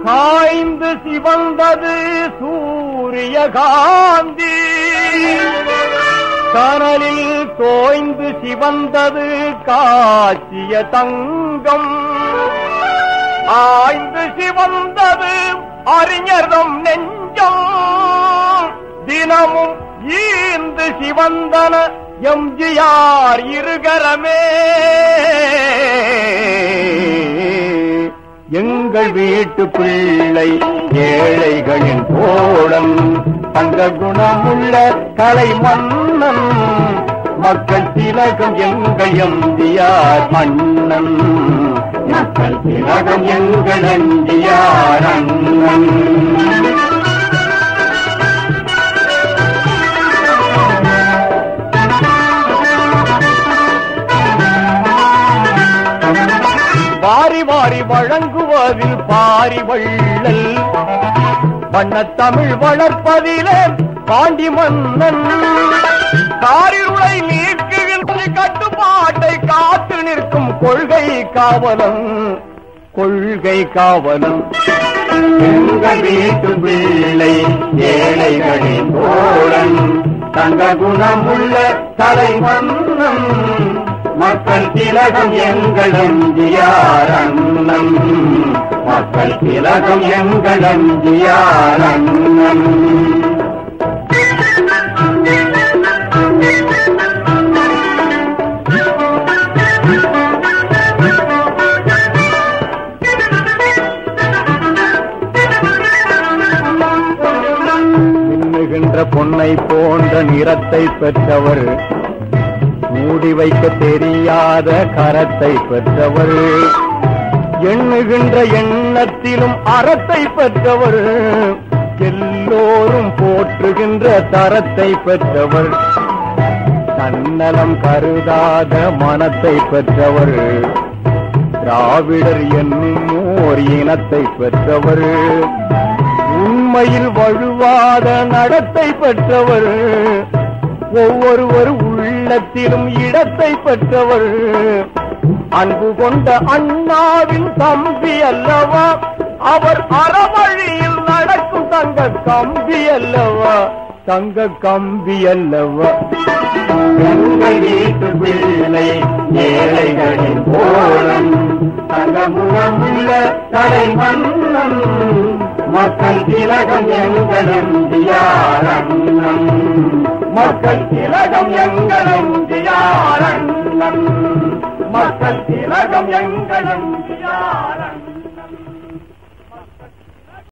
காய்ந்து சிவந்தது சூரியகாந்தி, கனலில் தோய்ந்து சிவந்தது காட்சிய தங்கம், ஆய்ந்து சிவந்தது அறிஞர்தம் நெஞ்சம், தினமும் ஈந்து சிவந்தன எம்ஜிஆர் இருகரமே. எங்கள் வீட்டு பிள்ளை ஏழைகளின் தோழன், தங்க குணமுள்ள கலை மன்னன், மக்கள் திலகம் எங்கள் எம்ஜிஆர் மன்னன், மக்கள் திலகம் எங்கள் எம்ஜிஆர் அண்ணன். வாரி வாரி வழங்குவதில் பாரி வள்ளல், வண்ணத்தமிழ் வளர்ப்பதிலே பாண்டி மன்னன், காரிருளை நீக்குகின்ற கட்டுப்பாட்டை காத்து நிற்கும் கொள்கை காவலன், கொள்கை காவலன். எங்கள் வீட்டு பிள்ளை ஏழைகளின் தோழன், தங்க குணமுள்ள கலை மன்னன், மக்கள் திலகம் எங்கள் எம்ஜிஆர் அண்ணன், மக்கள் திலகம் எங்கள் எம்ஜிஆர் அண்ணன். மின்னுகின்ற பொன்னை போன்ற நிறத்தை பெற்றவர், மூடி வைக்க தெரியாத கரத்தை பெற்றவர், எண்ணுகின்ற எண்ணத்திலும் அறத்தை பெற்றவர், எல்லோரும் போற்றுகின்ற தரத்தை பெற்றவர், தன்னலம் கருதாத மனத்தை பெற்றவர், திராவிடர் என்னும் ஓர் இனத்தை பெற்றவர், உண்மையில் வழுவாத நடத்தை பெற்றவர், ஒவ்வொருவர் உள்ளத்திலும் இடத்தை பெற்றவர், அன்பு கொண்ட அண்ணாவின் தம்பி அல்லவா அவர், அறவழியில் நடக்கும் தங்க கம்பி அல்லவா, தங்க கம்பி அல்லவா. எங்கள் வீட்டு பிள்ளை ஏழைகளின் தோழன், தங்க முகமுள்ள கலை மன்னன், மக்கள் திலகம் எங்கள் எம்ஜிஆர் அண்ணன், மக்கள் திலகம் எங்கள் எம்ஜிஆர் அண்ணன், மக்கள் திலகம் எங்கள் எம்ஜிஆர் அண்ணன்.